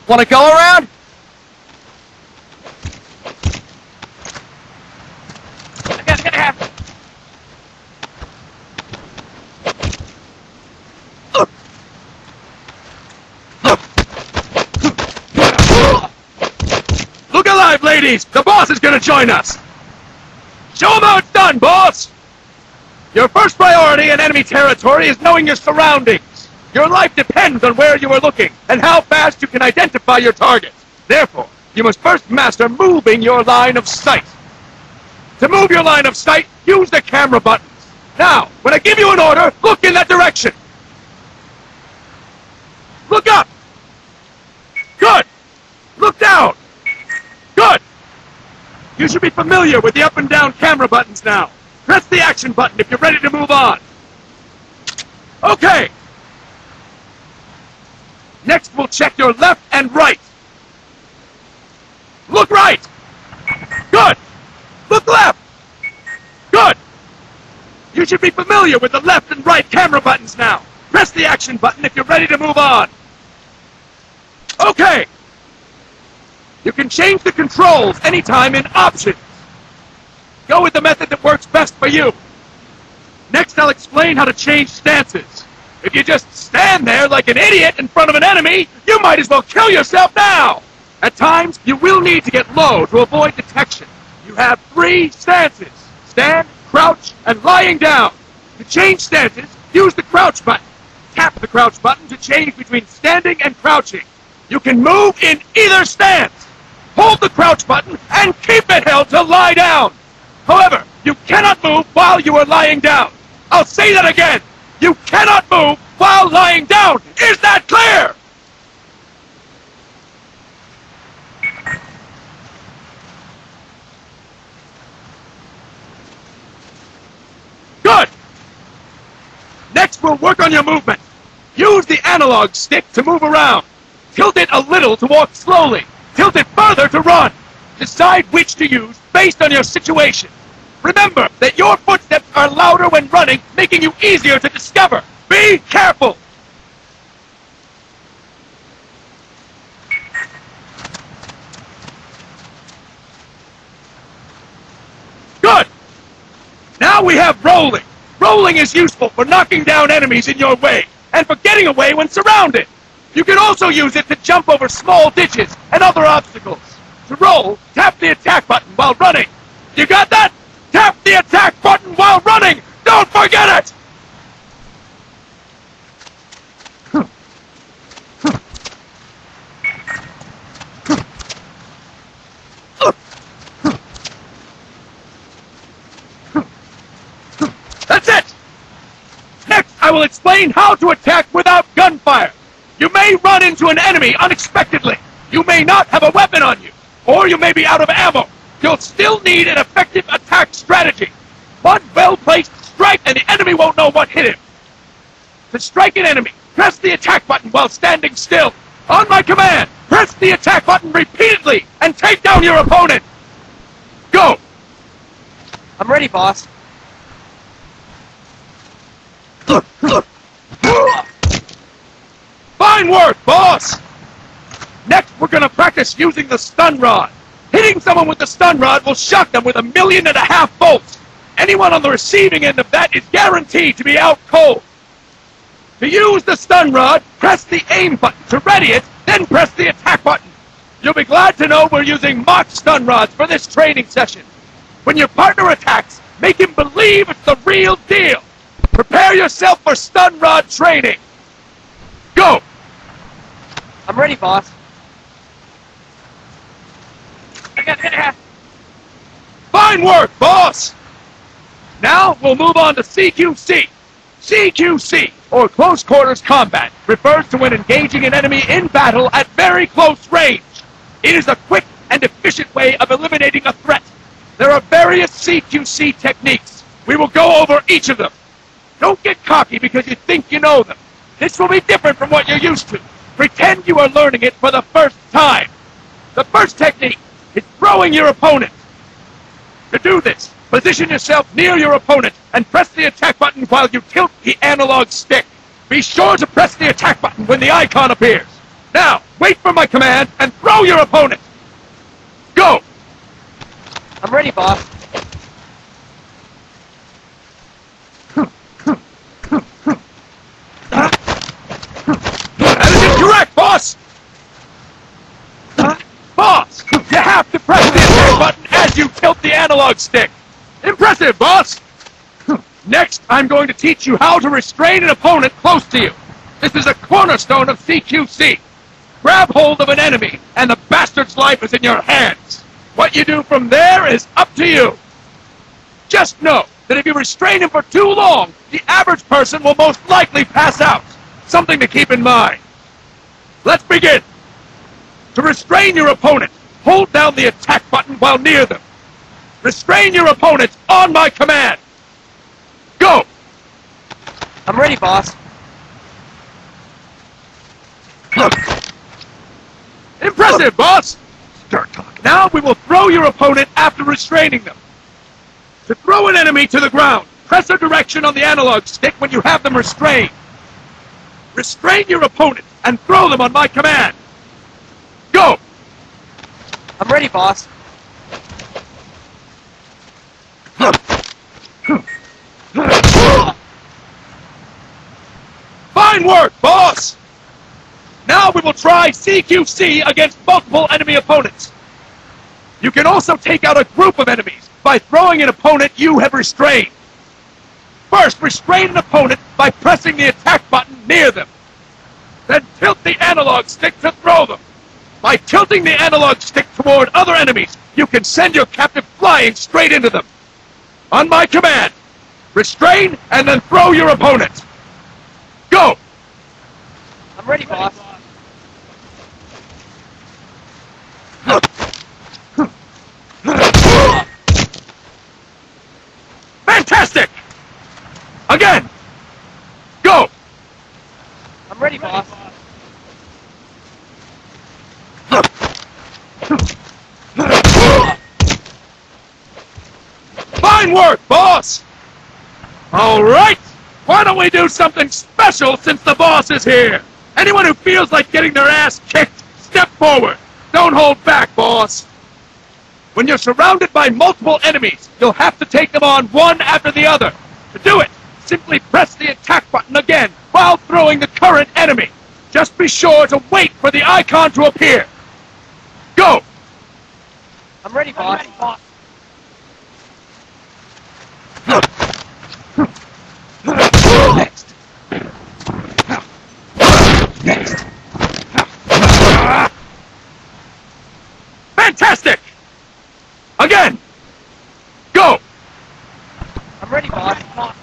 Wanna go around? Look alive, ladies! The boss is gonna join us! Show them how it's done, boss! Your first priority in enemy territory is knowing your surroundings. Your life depends on where you are looking and how fast you can identify your targets. Therefore, you must first master moving your line of sight. To move your line of sight, use the camera buttons. Now, when I give you an order, look in that direction. Look up! Good! Look down! Good! You should be familiar with the up and down camera buttons now. Press the action button if you're ready to move on. Okay! Next, we'll check your left and right. Look right! Good! Look left! Good! You should be familiar with the left and right camera buttons now. Press the action button if you're ready to move on. Okay! You can change the controls anytime in Options. Go with the method that works best for you. Next, I'll explain how to change stances. If you just stand there like an idiot in front of an enemy, you might as well kill yourself now! At times, you will need to get low to avoid detection. You have 3 stances: stand, crouch, and lying down. To change stances, use the crouch button. Tap the crouch button to change between standing and crouching. You can move in either stance. Hold the crouch button and keep it held to lie down. However, you cannot move while you are lying down. I'll say that again. You cannot move while lying down. Is that clear? Good! Next, we'll work on your movement. Use the analog stick to move around. Tilt it a little to walk slowly. Tilt it further to run. Decide which to use based on your situation. Remember that your footsteps are louder when running, making you easier to discover. Be careful! Good! Now we have rolling. Rolling is useful for knocking down enemies in your way, and for getting away when surrounded. You can also use it to jump over small ditches and other obstacles. To roll, tap the attack button while running. You got that? Tap the attack button while running! Don't forget it! That's it! Next, I will explain how to attack without gunfire. You may run into an enemy unexpectedly. You may not have a weapon on you, or you may be out of ammo. You'll still need an effective attack strategy. One well-placed strike and the enemy won't know what hit him. To strike an enemy, press the attack button while standing still. On my command, press the attack button repeatedly and take down your opponent. Go! I'm ready, boss. Fine work, boss! Next, we're gonna practice using the stun rod. Hitting someone with the stun rod will shock them with 1.5 million volts. Anyone on the receiving end of that is guaranteed to be out cold. To use the stun rod, press the aim button to ready it, then press the attack button. You'll be glad to know we're using mock stun rods for this training session. When your partner attacks, make him believe it's the real deal. Prepare yourself for stun rod training. Go! I'm ready, boss. Fine work, boss! Now we'll move on to CQC. CQC, or Close Quarters Combat, refers to when engaging an enemy in battle at very close range. It is a quick and efficient way of eliminating a threat. There are various CQC techniques. We will go over each of them. Don't get cocky because you think you know them. This will be different from what you're used to. Pretend you are learning it for the first time. The first technique is throwing your opponent. To do this, position yourself near your opponent and press the attack button while you tilt the analog stick. Be sure to press the attack button when the icon appears. Now, Wait for my command and throw your opponent! Go! I'm ready, boss. That is incorrect, boss! Boss! You have to press the attack button as you tilt the analog stick! Impressive, boss! Next, I'm going to teach you how to restrain an opponent close to you. This is a cornerstone of CQC. Grab hold of an enemy, and the bastard's life is in your hands. What you do from there is up to you. Just know that if you restrain him for too long, the average person will most likely pass out. Something to keep in mind. Let's begin. To restrain your opponent, hold down the attack button while near them. Restrain your opponent on my command. Go! I'm ready, boss. Impressive, boss! Start talking. Now we will throw your opponent after restraining them. To throw an enemy to the ground, press a direction on the analog stick when you have them restrained. Restrain your opponent and throw them on my command. Go! I'm ready, boss. Fine work, boss! Now we will try CQC against multiple enemy opponents. You can also take out a group of enemies by throwing an opponent you have restrained. First, restrain an opponent by pressing the attack button near them. Then tilt the analog stick to throw them. By tilting the analog stick toward other enemies, you can send your captive flying straight into them. On my command, restrain and then throw your opponent. Go! I'm ready, boss. Fantastic! Again! Go! I'm ready, boss. Fine work, boss! All right! Why don't we do something special since the boss is here? Anyone who feels like getting their ass kicked, step forward. Don't hold back, boss. When you're surrounded by multiple enemies, you'll have to take them on one after the other. To do it, simply press the attack button again while throwing the current enemy. Just be sure to wait for the icon to appear. Go! I'm ready, boss. Next. Next. Fantastic! Again! Go! I'm ready, boss.